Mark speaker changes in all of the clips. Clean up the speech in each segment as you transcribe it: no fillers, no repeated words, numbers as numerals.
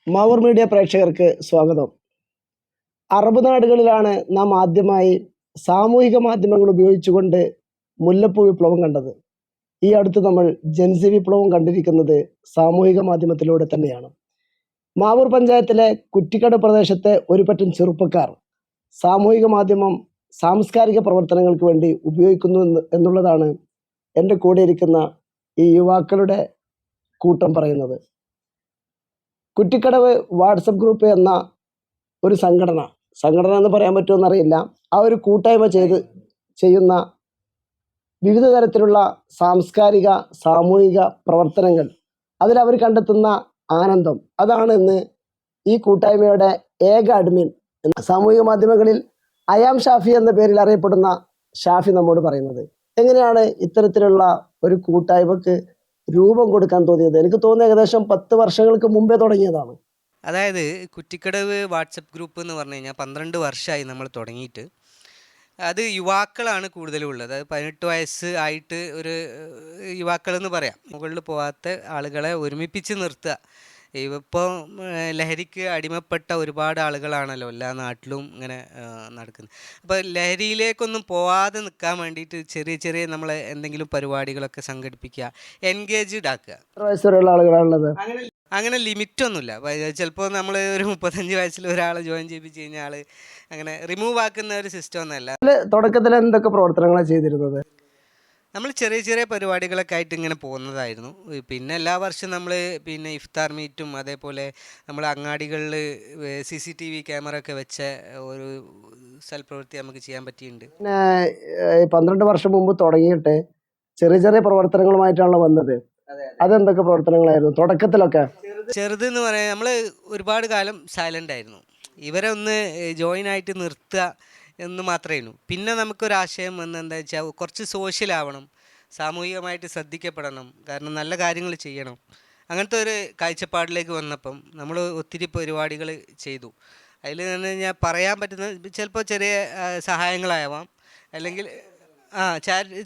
Speaker 1: Mavoor media പ്രേക്ഷകർക്ക് സ്വാഗതം. Arab നാടുകളിലാണ് നാം ആദ്യമായി സാമൂഹിക മാധ്യമങ്ങൾ ഉപയോഗിച്ചുകൊണ്ട് മുല്ലപ്പൂ വിപ്ലവം കണ്ടത്. ഈ അടുത്ത് നമ്മൾ ജൻസി വിപ്ലവം കണ്ടിരിക്കുന്നത് സാമൂഹിക മാധ്യമത്തിലൂടെ തന്നെയാണ്. മാവൂർ പഞ്ചായത്തിലെ കുറ്റിക്കാട് പ്രദേശത്തെ ഒരു പറ്റം ചെറുപ്പക്കാർ സാമൂഹിക മാധ്യമം സാംസ്കാരിക പ്രവർത്തനങ്ങൾക്ക് വേണ്ടി ഉപയോഗിക്കുന്നു എന്നുള്ളതാണ് എൻ്റെ കൂടെ ഇരിക്കുന്ന ഈ യുവാക്കളുടെ കൂട്ടം പറയുന്നത്. കുറ്റിക്കടവ് വാട്സപ്പ് ഗ്രൂപ്പ് എന്ന ഒരു സംഘടന എന്ന് പറയാൻ പറ്റുമെന്നറിയില്ല, ആ ഒരു കൂട്ടായ്മ ചെയ്യുന്ന വിവിധ തരത്തിലുള്ള സാംസ്കാരിക സാമൂഹിക പ്രവർത്തനങ്ങൾ, അതിലവർ കണ്ടെത്തുന്ന ആനന്ദം, അതാണ് ഇന്ന് ഈ കൂട്ടായ്മയുടെ ഏക അഡ്മിൻ സാമൂഹിക മാധ്യമങ്ങളിൽ അയാം ഷാഫി എന്ന പേരിൽ അറിയപ്പെടുന്ന ഷാഫി നമ്മോട് പറയുന്നത്. എങ്ങനെയാണ് ഇത്തരത്തിലുള്ള ഒരു കൂട്ടായ്മക്ക് രൂപം കൊടുക്കാൻ തോന്നിയത്? എനിക്ക് തോന്നുന്നു ഏകദേശം 10 വർഷങ്ങൾക്ക് മുമ്പേ തുടങ്ങിയതാണ്.
Speaker 2: അതായത് കുറ്റിക്കടവ് വാട്സപ്പ് ഗ്രൂപ്പ് എന്ന് പറഞ്ഞു കഴിഞ്ഞാൽ 12 വർഷമായി നമ്മൾ തുടങ്ങിയിട്ട്. അത് യുവാക്കളാണ് കൂടുതലും ഉള്ളത്. അത് 18 വയസ്സ് ആയിട്ട് ഒരു യുവാക്കളെന്ന് പറയാം. മുകളിൽ പോകാത്ത ആളുകളെ ഒരുമിപ്പിച്ച് നിർത്തുക. ഇപ്പോൾ ലഹരിക്ക് അടിമപ്പെട്ട ഒരുപാട് ആളുകളാണല്ലോ എല്ലാ നാട്ടിലും ഇങ്ങനെ നടക്കുന്നത്. അപ്പോൾ ലഹരിയിലേക്കൊന്നും പോവാതെ നിൽക്കാൻ വേണ്ടിയിട്ട് ചെറിയ ചെറിയ നമ്മൾ എന്തെങ്കിലും പരിപാടികളൊക്കെ സംഘടിപ്പിക്കുക, എൻഗേജ്ഡ് ആക്കുക.
Speaker 1: വയസ്സുവരെയുള്ള ആളുകളാണുള്ളത്.
Speaker 2: അങ്ങനെ ലിമിറ്റൊന്നുമില്ല. ചിലപ്പോൾ നമ്മൾ ഒരു 35 വയസ്സിൽ ഒരാളെ ജോയിൻ ചെയ്യിപ്പിച്ച് കഴിഞ്ഞാൽ അങ്ങനെ റിമൂവ് ആക്കുന്ന ഒരു സിസ്റ്റം ഒന്നുമല്ല.
Speaker 1: തുടക്കത്തിൽ എന്തൊക്കെ പ്രവർത്തനങ്ങളാണ് ചെയ്തിരുന്നത്?
Speaker 2: നമ്മൾ ചെറിയ ചെറിയ പരിപാടികളൊക്കെ ആയിട്ട് ഇങ്ങനെ പോകുന്നതായിരുന്നു. പിന്നെ എല്ലാ വർഷവും നമ്മൾ ഇഫ്താർ മീറ്റും അതേപോലെ നമ്മൾ അങ്ങാടികളിൽ CCTV ക്യാമറ ഒക്കെ വെച്ച ഒരു സൽപ്രവൃത്തി നമുക്ക് ചെയ്യാൻ പറ്റിയിട്ടുണ്ട്.
Speaker 1: പിന്നെ 12 വർഷം മുമ്പ് തുടങ്ങിയിട്ട് ചെറിയ ചെറിയ പ്രവർത്തനങ്ങളുമായിട്ടാണല്ലോ വന്നത്. അതെന്തൊക്കെ പ്രവർത്തനങ്ങളായിരുന്നു തുടക്കത്തിലൊക്കെ?
Speaker 2: ചെറുതെന്ന് പറയാൻ നമ്മൾ ഒരുപാട് കാലം സൈലൻ്റ് ആയിരുന്നു. ഇവരെ ഒന്ന് ജോയിൻ ആയിട്ട് നിർത്തുക എന്ന് മാത്രമേ ഉള്ളൂ. പിന്നെ നമുക്കൊരാശയം എന്താ വെച്ചാൽ കുറച്ച് സോഷ്യലാവണം, സാമൂഹികമായിട്ട് ശ്രദ്ധിക്കപ്പെടണം, കാരണം നല്ല കാര്യങ്ങൾ ചെയ്യണം. അങ്ങനത്തെ ഒരു കാഴ്ചപ്പാടിലേക്ക് വന്നപ്പം നമ്മൾ ഒത്തിരി പരിപാടികൾ ചെയ്തു. അതിൽ നിന്ന് ഞാൻ പറയാൻ പറ്റുന്ന ചിലപ്പോൾ ചെറിയ സഹായങ്ങളാവാം, അല്ലെങ്കിൽ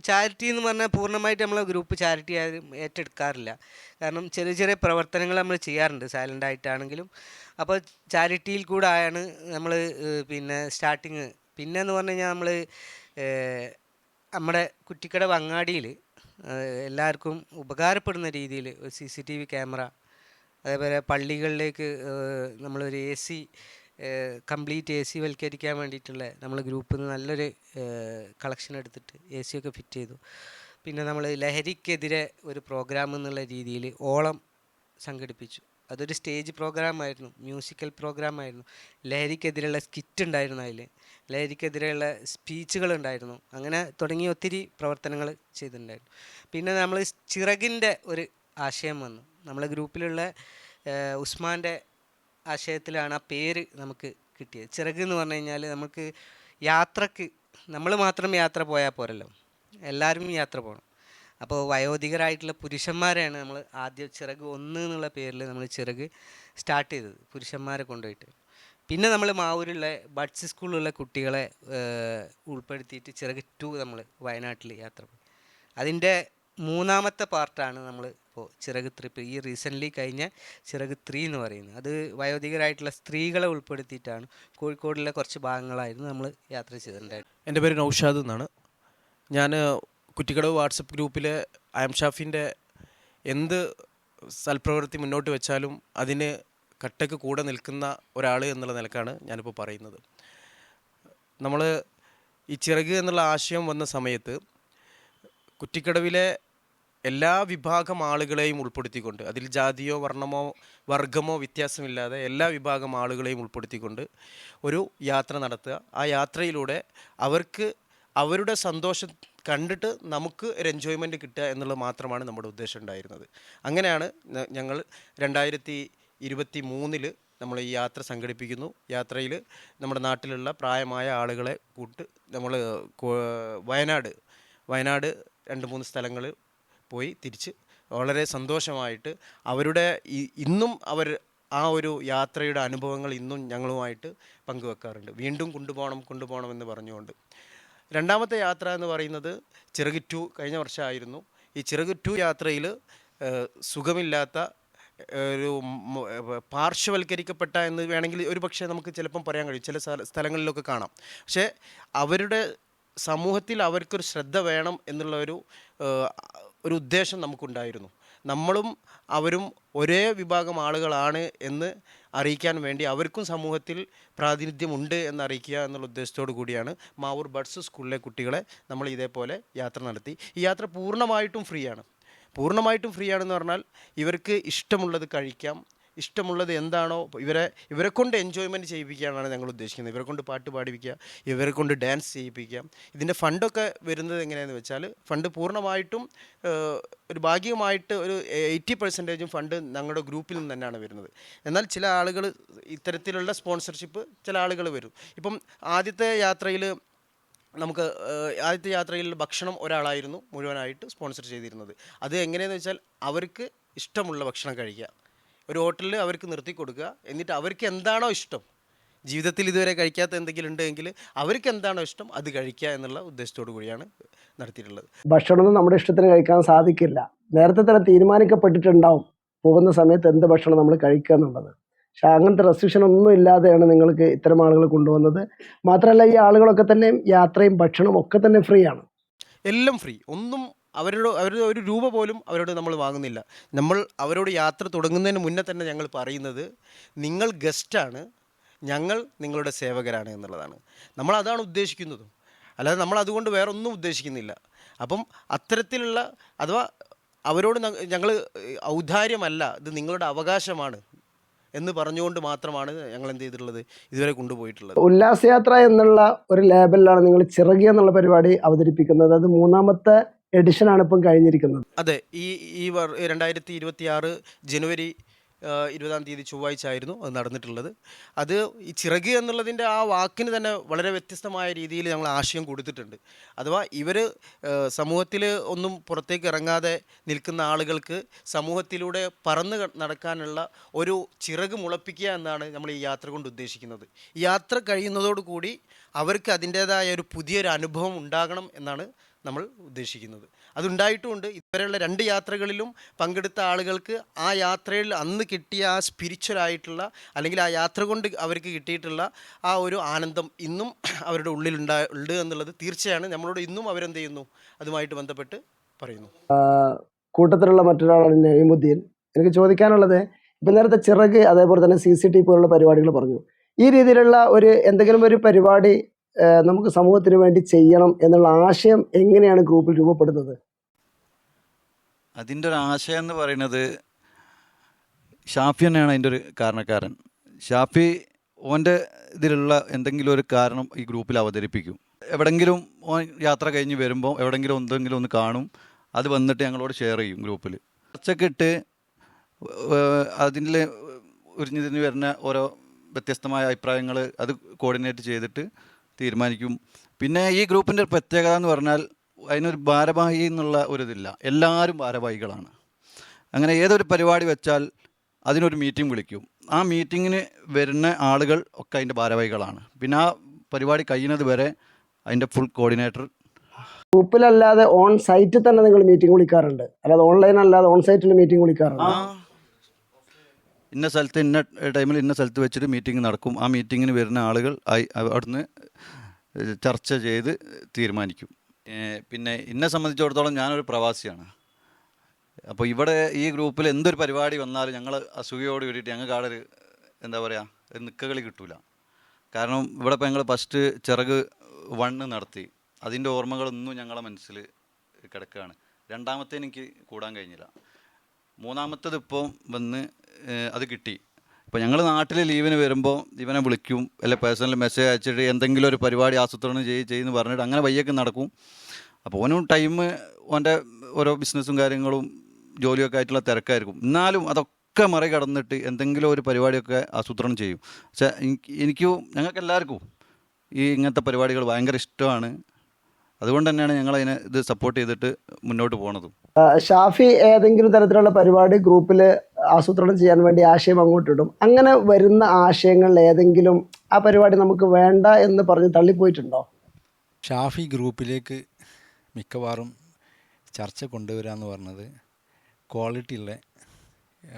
Speaker 2: ചാരിറ്റി എന്ന് പറഞ്ഞാൽ പൂർണ്ണമായിട്ട് നമ്മൾ ഗ്രൂപ്പ് ചാരിറ്റി ആരും ഏറ്റെടുക്കാറില്ല. കാരണം ചെറിയ ചെറിയ പ്രവർത്തനങ്ങൾ നമ്മൾ ചെയ്യാറുണ്ട് സൈലൻ്റ് ആയിട്ടാണെങ്കിലും. അപ്പോൾ ചാരിറ്റിയിൽ കൂടെ ആണ് നമ്മൾ സ്റ്റാർട്ടിങ്. പിന്നെ എന്ന് പറഞ്ഞു കഴിഞ്ഞാൽ നമ്മൾ നമ്മുടെ കുറ്റിക്കടവ് അങ്ങാടിയിൽ എല്ലാവർക്കും ഉപകാരപ്പെടുന്ന രീതിയിൽ ഒരു CCTV ക്യാമറ, അതേപോലെ പള്ളികളിലേക്ക് നമ്മളൊരു AC കംപ്ലീറ്റ് AC വൽക്കരിക്കാൻ വേണ്ടിയിട്ടുള്ള നമ്മൾ ഗ്രൂപ്പിൽ നിന്ന് നല്ലൊരു കളക്ഷൻ എടുത്തിട്ട് AC ഒക്കെ ഫിറ്റ് ചെയ്തു. പിന്നെ നമ്മൾ ലഹരിക്കെതിരെ ഒരു പ്രോഗ്രാം എന്നുള്ള രീതിയിൽ ഓളം സംഘടിപ്പിച്ചു. അതൊരു സ്റ്റേജ് പ്രോഗ്രാമായിരുന്നു, മ്യൂസിക്കൽ പ്രോഗ്രാമായിരുന്നു. ലഹരിക്കെതിരെയുള്ള സ്കിറ്റ് ഉണ്ടായിരുന്നു, അതിൽ ലഹരിക്കെതിരെയുള്ള സ്പീച്ചുകളുണ്ടായിരുന്നു. അങ്ങനെ തുടങ്ങി ഒത്തിരി പ്രവർത്തനങ്ങൾ ചെയ്തിട്ടുണ്ടായിരുന്നു. പിന്നെ നമ്മൾ ചിറകിൻ്റെ ഒരു ആശയം വന്നു. നമ്മളെ ഗ്രൂപ്പിലുള്ള ഉസ്മാൻ്റെ ആശയത്തിലാണ് ആ പേര് നമുക്ക് കിട്ടിയത്. ചിറക് എന്ന് പറഞ്ഞു കഴിഞ്ഞാൽ നമുക്ക് യാത്രക്ക് നമ്മൾ മാത്രം യാത്ര പോയാൽ പോരല്ലോ, എല്ലാവരും യാത്ര പോകണം. അപ്പോൾ വയോധികരായിട്ടുള്ള പുരുഷന്മാരെയാണ് നമ്മൾ ആദ്യം ചിറക് 1 എന്നുള്ള പേരിൽ നമ്മൾ ചിറക് സ്റ്റാർട്ട് ചെയ്തത്, പുരുഷന്മാരെ കൊണ്ടുപോയിട്ട്. പിന്നെ നമ്മൾ മാവൂരുള്ള ബഡ്സ് സ്കൂളിലുള്ള കുട്ടികളെ ഉൾപ്പെടുത്തിയിട്ട് ചിറക് 2 നമ്മൾ വയനാട്ടിൽ യാത്ര പോയി. അതിൻ്റെ 3ാമത്തെ പാർട്ടാണ് നമ്മൾ ഇപ്പോൾ ചിറക് 3. ഈ റീസെൻ്റ്ലി കഴിഞ്ഞ ചിറക് 3 എന്ന് പറയുന്നത്. അത് വയോധികരായിട്ടുള്ള സ്ത്രീകളെ ഉൾപ്പെടുത്തിയിട്ടാണ്. കോഴിക്കോടിലെ കുറച്ച് ഭാഗങ്ങളായിരുന്നു നമ്മൾ യാത്ര ചെയ്തിട്ടുണ്ടായിരുന്നു.
Speaker 3: എൻ്റെ പേര് നൗഷാദ് എന്നാണ്. ഞാൻ കുറ്റിക്കടവ് വാട്സപ്പ് ഗ്രൂപ്പിലെ അയാം ഷാഫിൻ്റെ എന്ത് സൽപ്രവൃത്തി മുന്നോട്ട് വെച്ചാലും അതിന് കട്ടയ്ക്ക് കൂടെ നിൽക്കുന്ന ഒരാൾ എന്നുള്ള നിലക്കാണ് ഞാനിപ്പോൾ പറയുന്നത്. നമ്മൾ ഈ ചിറക് എന്നുള്ള ആശയം വന്ന സമയത്ത് കുറ്റിക്കടവിലെ എല്ലാ വിഭാഗം ആളുകളെയും ഉൾപ്പെടുത്തിക്കൊണ്ട്, അതിൽ ജാതിയോ വർഗമോ വ്യത്യാസമില്ലാതെ എല്ലാ വിഭാഗം ആളുകളെയും ഉൾപ്പെടുത്തിക്കൊണ്ട് ഒരു യാത്ര നടത്തുക. ആ യാത്രയിലൂടെ അവർക്ക് അവരുടെ സന്തോഷം കണ്ടിട്ട് നമുക്ക് ഒരു എൻജോയ്മെൻറ്റ് കിട്ടുക എന്നുള്ളത് മാത്രമാണ് നമ്മുടെ ഉദ്ദേശം ഉണ്ടായിരുന്നത്. അങ്ങനെയാണ് ഞങ്ങൾ 2023 നമ്മൾ ഈ യാത്ര സംഘടിപ്പിക്കുന്നു. യാത്രയിൽ നമ്മുടെ നാട്ടിലുള്ള പ്രായമായ ആളുകളെ നമ്മൾ വയനാട് 2-3 സ്ഥലങ്ങൾ പോയി തിരിച്ച് വളരെ സന്തോഷമായിട്ട് അവരുടെ ഇന്നും അവർ ആ ഒരു യാത്രയുടെ അനുഭവങ്ങൾ ഇന്നും ഞങ്ങളുമായിട്ട് പങ്കുവെക്കാറുണ്ട്. വീണ്ടും കൊണ്ടുപോകണം എന്ന് പറഞ്ഞുകൊണ്ട്. 2ാമത്തെ യാത്ര എന്ന് പറയുന്നത് ചിറക് 2 കഴിഞ്ഞ വർഷമായിരുന്നു. ഈ ചിറക് 2 യാത്രയിൽ സുഖമില്ലാത്ത ഒരു പാർശ്വവൽക്കരിക്കപ്പെട്ട എന്ന് വേണമെങ്കിൽ ഒരു പക്ഷേ നമുക്ക് ചിലപ്പം പറയാൻ കഴിയും, ചില സ്ഥലങ്ങളിലൊക്കെ കാണാം. പക്ഷേ അവരുടെ സമൂഹത്തിൽ അവർക്കൊരു ശ്രദ്ധ വേണം എന്നുള്ള ഒരു ഉദ്ദേശം നമുക്കുണ്ടായിരുന്നു. നമ്മളും അവരും ഒരേ വിഭാഗം ആളുകളാണ് എന്ന് അറിയിക്കാൻ വേണ്ടി അവർക്കും സമൂഹത്തിൽ പ്രാതിനിധ്യമുണ്ട് എന്നറിയിക്കുക എന്നുള്ള ഉദ്ദേശത്തോടു കൂടിയാണ് മാവൂർ ബഡ്സ് സ്കൂളിലെ കുട്ടികളെ നമ്മൾ ഇതേപോലെ യാത്ര നടത്തി. ഈ യാത്ര പൂർണ്ണമായിട്ടും ഫ്രീ ആണ്. പൂർണ്ണമായിട്ടും ഫ്രീ ആണെന്ന് പറഞ്ഞാൽ ഇവർക്ക് ഇഷ്ടമുള്ളത് കഴിക്കാം, ഇഷ്ടമുള്ളത് എന്താണോ ഇവരെ കൊണ്ട് എൻജോയ്മെൻറ്റ് ചെയ്യിപ്പിക്കാനാണ് ഞങ്ങൾ ഉദ്ദേശിക്കുന്നത്. ഇവരെ കൊണ്ട് പാട്ട് പാടിപ്പിക്കുക, ഇവരെ കൊണ്ട് ഡാൻസ് ചെയ്യിപ്പിക്കാം. ഇതിൻ്റെ ഫണ്ടൊക്കെ വരുന്നത് എങ്ങനെയാണെന്ന് വെച്ചാൽ ഫണ്ട് പൂർണ്ണമായിട്ടും ഒരു ഭാഗികമായിട്ട് ഒരു 80% ഫണ്ട് ഞങ്ങളുടെ ഗ്രൂപ്പിൽ നിന്ന് തന്നെയാണ് വരുന്നത്. എന്നാൽ ചില ആളുകൾ ഇത്തരത്തിലുള്ള സ്പോൺസർഷിപ്പ് ചില ആളുകൾ വരും. ഇപ്പം ആദ്യത്തെ യാത്രയിൽ ഭക്ഷണം ഒരാളായിരുന്നു മുഴുവനായിട്ട് സ്പോൺസർ ചെയ്തിരുന്നത്. അത് എങ്ങനെയാണെന്ന് വെച്ചാൽ അവർക്ക് ഇഷ്ടമുള്ള ഭക്ഷണം കഴിക്കുക, ഒരു ഹോട്ടലിൽ അവർക്ക് നിർത്തി കൊടുക്കുക, എന്നിട്ട് അവർക്ക് എന്താണോ ഇഷ്ടം, ജീവിതത്തിൽ ഇതുവരെ കഴിക്കാത്ത എന്തെങ്കിലും ഉണ്ടെങ്കിൽ അവർക്ക് എന്താണോ ഇഷ്ടം അത് കഴിക്കുക എന്നുള്ള ഉദ്ദേശത്തോടു കൂടിയാണ് നടത്തിയിട്ടുള്ളത്.
Speaker 1: ഭക്ഷണമൊന്നും നമ്മുടെ ഇഷ്ടത്തിന് കഴിക്കാൻ സാധിക്കില്ല. നേരത്തെ തന്നെ തീരുമാനിക്കപ്പെട്ടിട്ടുണ്ടാവും പോകുന്ന സമയത്ത് എന്ത് ഭക്ഷണം നമ്മൾ കഴിക്കുക എന്നുള്ളത്. പക്ഷെ അങ്ങനത്തെ റെസ്ട്രിക്ഷൻ ഒന്നും ഇല്ലാതെയാണ് നിങ്ങൾക്ക് ഇത്തരം ആളുകൾ കൊണ്ടുവന്നത്. മാത്രമല്ല ഈ ആളുകളൊക്കെ തന്നെ യാത്രയും ഭക്ഷണവും ഒക്കെ തന്നെ ഫ്രീ ആണ്.
Speaker 3: എല്ലാം ഫ്രീ. ഒന്നും അവരുടെ ഒരു രൂപ പോലും അവരോട് നമ്മൾ വാങ്ങുന്നില്ല. നമ്മൾ അവരോട് യാത്ര തുടങ്ങുന്നതിന് മുന്നേ തന്നെ ഞങ്ങൾ പറയുന്നത് നിങ്ങൾ ഗസ്റ്റാണ്, ഞങ്ങൾ നിങ്ങളുടെ സേവകരാണ് എന്നുള്ളതാണ്. നമ്മൾ അതാണ് ഉദ്ദേശിക്കുന്നതും, അല്ലാതെ നമ്മൾ അതുകൊണ്ട് വേറെ ഒന്നും ഉദ്ദേശിക്കുന്നില്ല. അപ്പം അത്തരത്തിലുള്ള അഥവാ അവരോട് ഞങ്ങൾ ഔദാര്യമല്ല, ഇത് നിങ്ങളുടെ അവകാശമാണ് എന്ന് പറഞ്ഞുകൊണ്ട് മാത്രമാണ് ഞങ്ങൾ എന്ത് ചെയ്തിട്ടുള്ളത്, ഇതുവരെ കൊണ്ടുപോയിട്ടുള്ളത്.
Speaker 1: ഉല്ലാസയാത്ര എന്നുള്ള ഒരു ലേബലിലാണ് നിങ്ങൾ ചിറകി എന്നുള്ള പരിപാടി അവതരിപ്പിക്കുന്നത്. അത് 3ാമത്തെ എഡിഷനാണ് ഇപ്പം കഴിഞ്ഞിരിക്കുന്നത്.
Speaker 3: അതെ, ഈ 2026 ജനുവരി 20-ാം തീയതി ചൊവ്വാഴ്ച ആയിരുന്നു അത് നടന്നിട്ടുള്ളത്. അത് ഈ ചിറക് എന്നുള്ളതിൻ്റെ ആ വാക്കിന് തന്നെ വളരെ വ്യത്യസ്തമായ രീതിയിൽ ഞങ്ങൾ ആശയം കൊടുത്തിട്ടുണ്ട്. അഥവാ ഇവർ സമൂഹത്തിൽ ഒന്നും പുറത്തേക്ക് ഇറങ്ങാതെ നിൽക്കുന്ന ആളുകൾക്ക് സമൂഹത്തിലൂടെ പറന്ന് നടക്കാനുള്ള ഒരു ചിറക് മുളപ്പിക്കുക എന്നാണ് നമ്മൾ ഈ യാത്ര കൊണ്ട് ഉദ്ദേശിക്കുന്നത്. ഈ യാത്ര കഴിയുന്നതോടുകൂടി അവർക്ക് അതിൻ്റേതായ ഒരു പുതിയൊരു അനുഭവം ഉണ്ടാകണം എന്നാണ് നമ്മൾ ഉദ്ദേശിക്കുന്നത്. അതുണ്ടായിട്ടുമുണ്ട്. ഇതുവരെയുള്ള 2 യാത്രകളിലും പങ്കെടുത്ത ആളുകൾക്ക് ആ യാത്രയിൽ അന്ന് കിട്ടിയ ആ സ്പിരിച്വലായിട്ടുള്ള അല്ലെങ്കിൽ ആ യാത്ര കൊണ്ട് അവർക്ക് കിട്ടിയിട്ടുള്ള ആ ഒരു ആനന്ദം ഇന്നും അവരുടെ ഉണ്ട് എന്നുള്ളത് തീർച്ചയാണ്. നമ്മളോട് ഇന്നും അവരെന്ത് ചെയ്യുന്നു, അതുമായിട്ട് ബന്ധപ്പെട്ട് പറയുന്നു.
Speaker 1: കൂട്ടത്തിലുള്ള മറ്റൊരാളാണ് നഈമുദ്ദീൻ. എനിക്ക് ചോദിക്കാനുള്ളത്, ഇപ്പം നേരത്തെ ചിറക് അതേപോലെ തന്നെ CCT പോലുള്ള പരിപാടികൾ പറഞ്ഞു. ഈ രീതിയിലുള്ള എന്തെങ്കിലും ഒരു പരിപാടി നമുക്ക് സമൂഹത്തിന് വേണ്ടി ചെയ്യണം എന്നുള്ള ആശയം എങ്ങനെയാണ് ഗ്രൂപ്പിൽ രൂപപ്പെടുന്നത്?
Speaker 4: അതിൻ്റെ ഒരു ആശയം എന്ന് പറയുന്നത് ഷാഫി തന്നെയാണ് അതിൻ്റെ ഒരു കാരണക്കാരൻ. ഷാഫി ഓൻ്റെ ഇതിലുള്ള എന്തെങ്കിലും ഒരു കാരണം ഈ ഗ്രൂപ്പിൽ അവതരിപ്പിക്കും. എവിടെങ്കിലും ഓൻ യാത്ര കഴിഞ്ഞ് വരുമ്പോൾ എവിടെങ്കിലും എന്തെങ്കിലും ഒന്ന് കാണും, അത് വന്നിട്ട് ഞങ്ങളോട് ഷെയർ ചെയ്യും ഗ്രൂപ്പിൽ. ചർച്ചയ്ക്ക് ഇട്ട് അതിൽ ഉരിഞ്ഞതിന് വരുന്ന ഓരോ വ്യത്യസ്തമായ അഭിപ്രായങ്ങൾ അത് കോർഡിനേറ്റ് ചെയ്തിട്ട് തീരുമാനിക്കും. പിന്നെ ഈ ഗ്രൂപ്പിൻ്റെ പ്രത്യേകത എന്ന് പറഞ്ഞാൽ അതിനൊരു ഭാരവാഹി എന്നുള്ള ഒരിതില്ല, എല്ലാവരും ഭാരവാഹികളാണ്. അങ്ങനെ ഏതൊരു പരിപാടി വെച്ചാൽ അതിനൊരു മീറ്റിംഗ് വിളിക്കും. ആ മീറ്റിങ്ങിന് വരുന്ന ആളുകൾ ഒക്കെ അതിൻ്റെ ഭാരവാഹികളാണ്. പിന്നെ ആ പരിപാടി കഴിയുന്നത് വരെ അതിൻ്റെ ഫുൾ കോർഡിനേറ്റർ.
Speaker 1: ഗ്രൂപ്പിലല്ലാതെ ഓൺ സൈറ്റിൽ തന്നെ നിങ്ങൾ മീറ്റിംഗ് വിളിക്കാറുണ്ട്, അല്ലാതെ ഓൺലൈൻ അല്ലാതെ ഓൺ സൈറ്റിൽ മീറ്റിംഗ് വിളിക്കാറുണ്ട്?
Speaker 4: ഇന്ന സ്ഥലത്ത് ഇന്ന ടൈമിൽ ഇന്ന സ്ഥലത്ത് വെച്ചിട്ട് മീറ്റിംഗ് നടക്കും. ആ മീറ്റിങ്ങിന് വരുന്ന ആളുകൾ അവിടുന്ന് ചർച്ച ചെയ്ത് തീരുമാനിക്കും. പിന്നെ എന്നെ സംബന്ധിച്ചിടത്തോളം ഞാനൊരു പ്രവാസിയാണ്. അപ്പോൾ ഇവിടെ ഈ ഗ്രൂപ്പിൽ എന്തൊരു പരിപാടി വന്നാലും ഞങ്ങൾ അസൂയയോട് കൂടിയിട്ട് ഞങ്ങൾക്ക് അവിടെ ഒരു എന്താ പറയുക നിൽക്കകളി കിട്ടൂല. കാരണം ഇവിടെ ഇപ്പോൾ ഞങ്ങൾ ഫസ്റ്റ് ചിറക് 1 നടത്തി, അതിൻ്റെ ഓർമ്മകളൊന്നും ഞങ്ങളെ മനസ്സിൽ കിടക്കുകയാണ്. 2ാമത്തെ എനിക്ക് കൂടാൻ കഴിഞ്ഞില്ല. 3ാമത്തേത് ഇപ്പം വന്ന് അത് കിട്ടി. ഇപ്പോൾ ഞങ്ങൾ നാട്ടിൽ ലീവിന് വരുമ്പോൾ ഇവനെ വിളിക്കും, അല്ലെ പേഴ്സണൽ മെസ്സേജ് അയച്ചിട്ട് എന്തെങ്കിലും ഒരു പരിപാടി ആസൂത്രണം ചെയ്യുമെന്ന് പറഞ്ഞിട്ട് അങ്ങനെ വയ്യൊക്കെ നടക്കും. അപ്പോൾ ഓനും ടൈം ഓൻ്റെ ഓരോ ബിസിനസ്സും കാര്യങ്ങളും ജോലിയൊക്കെ ആയിട്ടുള്ള തിരക്കായിരിക്കും. എന്നാലും അതൊക്കെ മറികടന്നിട്ട് എന്തെങ്കിലും ഒരു പരിപാടിയൊക്കെ ആസൂത്രണം ചെയ്യും. പക്ഷേ ഞങ്ങൾക്ക് എല്ലാവർക്കും ഈ ഇങ്ങനത്തെ പരിപാടികൾ ഭയങ്കര ഇഷ്ടമാണ്. അതുകൊണ്ട് തന്നെയാണ് ഞങ്ങൾ ഇത് സപ്പോർട്ട് ചെയ്തിട്ട് മുന്നോട്ട് പോകുന്നതും.
Speaker 1: ഷാഫി ഏതെങ്കിലും തരത്തിലുള്ള പരിപാടി ഗ്രൂപ്പിൽ ആസൂത്രണം ചെയ്യാൻ വേണ്ടി ആശയം അങ്ങോട്ടിടും. അങ്ങനെ വരുന്ന ആശയങ്ങളിൽ ഏതെങ്കിലും ആ പരിപാടി നമുക്ക് വേണ്ട എന്ന് പറഞ്ഞ് തള്ളിപ്പോയിട്ടുണ്ടോ?
Speaker 5: ഷാഫി ഗ്രൂപ്പിലേക്ക് മിക്കവാറും ചർച്ച കൊണ്ടുവരിക എന്ന് പറഞ്ഞത് ക്വാളിറ്റി ഉള്ള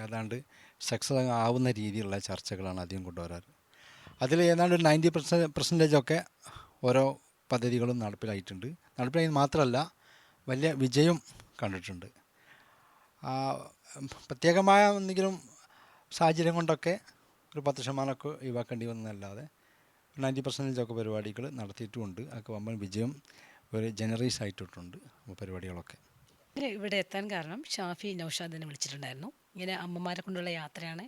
Speaker 5: ഏതാണ്ട് സക്സസ് ആവുന്ന രീതിയിലുള്ള ചർച്ചകളാണ് അധികം കൊണ്ടുവരാറ്. അതിൽ ഏതാണ്ട് ഒരു 90% ഓരോ പദ്ധതികളും നടപ്പിലായിട്ടുണ്ട്. നടപ്പിലായി മാത്രമല്ല വലിയ വിജയം കണ്ടിട്ടുണ്ട്. പ്രത്യേകമായ എന്തെങ്കിലും സാഹചര്യം കൊണ്ടൊക്കെ ഒരു 10% ഒഴിവാക്കേണ്ടി വന്നതല്ലാതെ 90% പരിപാടികൾ നടത്തിയിട്ടുമുണ്ട്. അതൊക്കെ വമ്പൻ വിജയം ഒരു ജനറേസ് ആയിട്ടിട്ടുണ്ട് പരിപാടികളൊക്കെ.
Speaker 6: ഇവിടെ എത്താൻ കാരണം ഷാഫി നൗഷാദിനെ വിളിച്ചിട്ടുണ്ടായിരുന്നു. ഇങ്ങനെ അമ്മമാരെ കൊണ്ടുള്ള യാത്രയാണ്,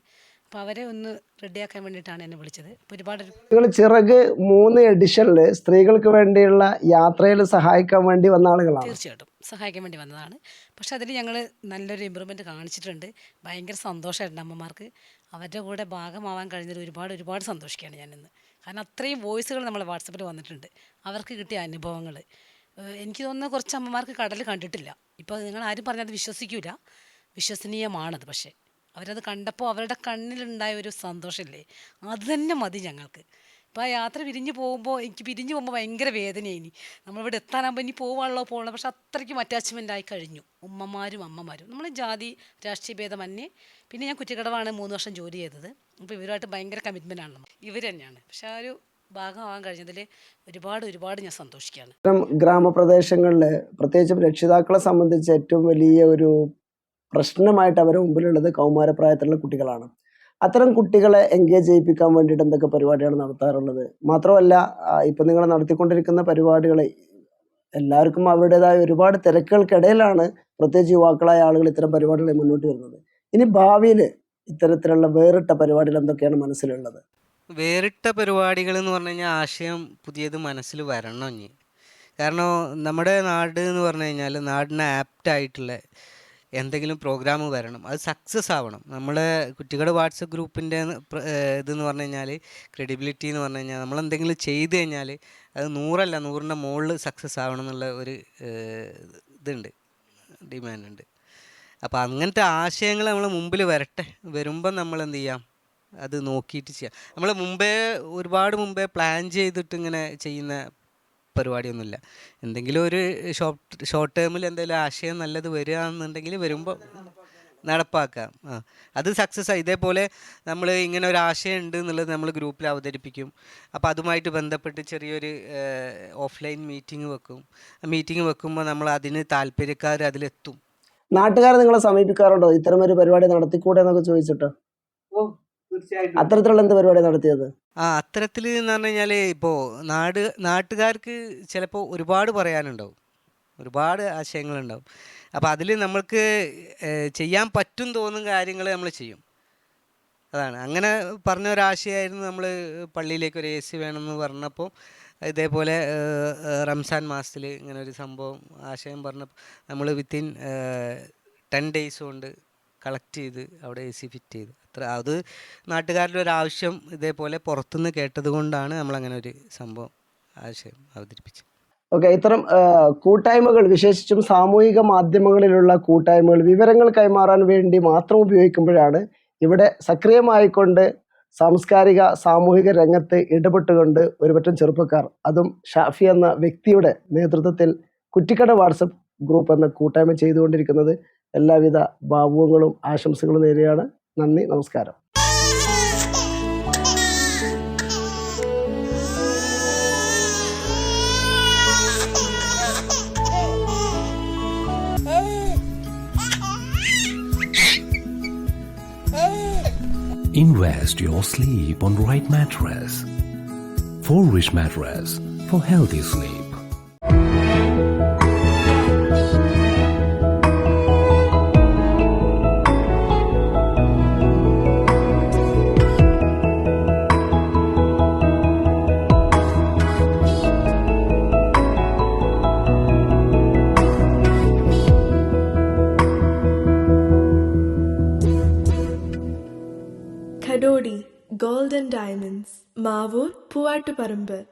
Speaker 6: അപ്പോൾ അവരെ ഒന്ന് റെഡിയാക്കാൻ വേണ്ടിയിട്ടാണ് എന്നെ വിളിച്ചത്. അപ്പോൾ ഒരുപാട്
Speaker 1: നിങ്ങൾ ചിറക് 3 എഡിഷനിൽ സ്ത്രീകൾക്ക് വേണ്ടിയുള്ള യാത്രയിൽ സഹായിക്കാൻ വേണ്ടി വന്ന ആളുകളാണ്.
Speaker 6: തീർച്ചയായിട്ടും സഹായിക്കാൻ വേണ്ടി വന്നതാണ്. പക്ഷെ അതിൽ ഞങ്ങൾ നല്ലൊരു ഇമ്പ്രൂവ്മെൻറ്റ് കാണിച്ചിട്ടുണ്ട്. ഭയങ്കര സന്തോഷമായിട്ടുണ്ട് അമ്മമാർക്ക്. അവരുടെ കൂടെ ഭാഗമാവാൻ കഴിഞ്ഞതിൽ ഒരുപാട് സന്തോഷിക്കുകയാണ് ഞാനിന്ന്. കാരണം അത്രയും വോയിസുകൾ നമ്മളെ വാട്സപ്പിൽ വന്നിട്ടുണ്ട്, അവർക്ക് കിട്ടിയ അനുഭവങ്ങൾ. എനിക്ക് തോന്നുന്ന കുറച്ച് അമ്മമാർക്ക് കടൽ കണ്ടിട്ടില്ല. ഇപ്പോൾ നിങ്ങൾ ആരും പറഞ്ഞത് വിശ്വസിക്കില്ല, വിശ്വസനീയമാണത്. പക്ഷേ അവരത് കണ്ടപ്പോൾ അവരുടെ കണ്ണിലുണ്ടായ ഒരു സന്തോഷമില്ലേ, അത് തന്നെ മതി ഞങ്ങൾക്ക്. ഇപ്പോൾ ആ യാത്ര പിരിഞ്ഞു പോകുമ്പോൾ ഭയങ്കര വേദനയായി. നമ്മളിവിടെ എത്താനാകുമ്പോൾ ഇനി പോകണം. പക്ഷെ അത്രയ്ക്കും അറ്റാച്ച്മെൻ്റ് ആയി കഴിഞ്ഞു ഉമ്മമാരും അമ്മമാരും. നമ്മൾ ജാതി രാഷ്ട്രീയ ഭേദമന്യേ. പിന്നെ ഞാൻ കുറ്റിക്കടവാണ് 3 വർഷം ജോലി ചെയ്തത്. അപ്പോൾ ഇവരുമായിട്ട് ഭയങ്കര കമ്മിറ്റ്മെൻ്റ് ആണ് ഇവർ തന്നെയാണ്. പക്ഷെ ആ ഒരു ഭാഗമാകാൻ കഴിഞ്ഞതിൽ ഒരുപാട് ഞാൻ സന്തോഷിക്കുകയാണ്.
Speaker 1: ഗ്രാമപ്രദേശങ്ങളിൽ പ്രത്യേകിച്ചും രക്ഷിതാക്കളെ സംബന്ധിച്ച് ഏറ്റവും വലിയ ഒരു പ്രശ്നമായിട്ട് അവരുടെ മുമ്പിലുള്ളത് കൗമാരപ്രായത്തിലുള്ള കുട്ടികളാണ്. അത്തരം കുട്ടികളെ എൻഗേജ് ചെയ്യിപ്പിക്കാൻ വേണ്ടിയിട്ട് എന്തൊക്കെ പരിപാടിയാണ് നടത്താറുള്ളത്? മാത്രമല്ല ഇപ്പം നിങ്ങൾ നടത്തിക്കൊണ്ടിരിക്കുന്ന പരിപാടികൾ എല്ലാവർക്കും അവരുടേതായ ഒരുപാട് തിരക്കുകൾക്കിടയിലാണ് പ്രത്യേകിച്ച് യുവാക്കളായ ആളുകൾ ഇത്തരം പരിപാടികളെ മുന്നോട്ട് വരുന്നത്. ഇനി ഭാവിയിൽ ഇത്തരത്തിലുള്ള വേറിട്ട പരിപാടികൾ എന്തൊക്കെയാണ് മനസ്സിലുള്ളത്?
Speaker 2: വേറിട്ട പരിപാടികൾ എന്ന് പറഞ്ഞു കഴിഞ്ഞാൽ ആശയം പുതിയത് മനസ്സിൽ വരണം ഇനി. കാരണം നമ്മുടെ നാട് എന്ന് പറഞ്ഞു കഴിഞ്ഞാൽ നാടിന് ആപ്റ്റായിട്ടുള്ള എന്തെങ്കിലും പ്രോഗ്രാം വരണം, അത് സക്സസ് ആവണം. നമ്മളെ കുറ്റിക്കട വാട്സപ്പ് ഗ്രൂപ്പിൻ്റെ ഇതെന്ന് പറഞ്ഞു കഴിഞ്ഞാൽ ക്രെഡിബിലിറ്റി എന്ന് പറഞ്ഞു കഴിഞ്ഞാൽ നമ്മളെന്തെങ്കിലും ചെയ്ത് കഴിഞ്ഞാൽ അത് 100 അല്ല 100ൻ്റെ മുകളിൽ സക്സസ് ആവണം എന്നുള്ള ഒരു ഇതുണ്ട്, ഡിമാൻഡുണ്ട്. അപ്പോൾ അങ്ങനത്തെ ആശയങ്ങൾ നമ്മൾ മുമ്പിൽ വരട്ടെ. വരുമ്പം നമ്മൾ എന്ത് ചെയ്യാം, അത് നോക്കിയിട്ട് ചെയ്യാം. നമ്മൾ ഒരുപാട് മുമ്പേ പ്ലാൻ ചെയ്തിട്ട് ഇങ്ങനെ ചെയ്യുന്ന പരിപാടിയൊന്നുമില്ല. എന്തെങ്കിലും ഒരു ഷോർട്ട് ടേമിൽ എന്തെങ്കിലും ആശയം നല്ലത് വരികയാണെന്നുണ്ടെങ്കിൽ വരുമ്പോൾ നടപ്പാക്കാം. അത് സക്സസ് ആയി. ഇതേപോലെ നമ്മൾ ഇങ്ങനെ ഒരു ആശയം ഉണ്ട് എന്നുള്ളത് നമ്മൾ ഗ്രൂപ്പിൽ അവതരിപ്പിക്കും. അപ്പോൾ അതുമായിട്ട് ബന്ധപ്പെട്ട് ചെറിയൊരു ഓഫ്ലൈൻ മീറ്റിംഗ് വെക്കും. മീറ്റിംഗ് വെക്കുമ്പോൾ നമ്മൾ അതിന് താല്പര്യക്കാർ അതിലെത്തും.
Speaker 1: നാട്ടുകാരെ നിങ്ങളെ സമീപിക്കാറുണ്ടോ ഇത്തരമൊരു പരിപാടി നടത്തിക്കൂടെ എന്നൊക്കെ ചോദിച്ചിട്ടോ? അത്തരത്തിലുള്ള എന്ത് പരിപാടി നടത്തിയത്?
Speaker 2: അത്തരത്തിൽ എന്ന് പറഞ്ഞു കഴിഞ്ഞാൽ ഇപ്പോൾ നാട്ടുകാർക്ക് ചിലപ്പോൾ ഒരുപാട് പറയാനുണ്ടാവും, ഒരുപാട് ആശയങ്ങളുണ്ടാവും. അപ്പോൾ അതിൽ നമ്മൾക്ക് ചെയ്യാൻ പറ്റും തോന്നുന്ന കാര്യങ്ങൾ നമ്മൾ ചെയ്യും. അതാണ് അങ്ങനെ പറഞ്ഞ ഒരാശയമായിരുന്നു. നമ്മൾ പള്ളിയിലേക്ക് ഒരു AC വേണമെന്ന് പറഞ്ഞപ്പോൾ ഇതേപോലെ റംസാൻ മാസത്തിൽ ഇങ്ങനെ ഒരു സംഭവം ആശയം പറഞ്ഞപ്പോൾ നമ്മൾ വിത്തിൻ 10 days കൊണ്ട് കളക്ട് ചെയ്ത് അവിടെ AC ഫിറ്റ് ചെയ്തു. അത് നാട്ടുകാരുടെ ഒരു ആവശ്യം ഇതേപോലെ പുറത്തുനിന്ന് കേട്ടത് കൊണ്ടാണ് നമ്മളങ്ങനെ ഒരു സംഭവം ആശയം അവതരിപ്പിച്ചത്.
Speaker 1: ഓക്കെ, ഇത്തരം കൂട്ടായ്മകൾ വിശേഷിച്ചും സാമൂഹിക മാധ്യമങ്ങളിലുള്ള കൂട്ടായ്മകൾ വിവരങ്ങൾ കൈമാറാൻ വേണ്ടി മാത്രം ഉപയോഗിക്കുമ്പോഴാണ് ഇവിടെ സക്രിയമായിക്കൊണ്ട് സാംസ്കാരിക സാമൂഹിക രംഗത്ത് ഇടപെട്ടുകൊണ്ട് ഒരുപറ്റം ചെറുപ്പക്കാർ, അതും ഷാഫി എന്ന വ്യക്തിയുടെ നേതൃത്വത്തിൽ കുറ്റിക്കട വാട്സപ്പ് ഗ്രൂപ്പ് എന്ന കൂട്ടായ്മ ചെയ്തുകൊണ്ടിരിക്കുന്നത്. എല്ലാവിധ ഭാവുകങ്ങളും ആശംസകളും നേരെയാണ്. നന്ദി, നമസ്കാരം.
Speaker 7: Invest your sleep on right mattress. 4-Wish mattress for healthy sleep.
Speaker 8: Kadodi Gold and Diamonds, Mavur, Puvattuparambur.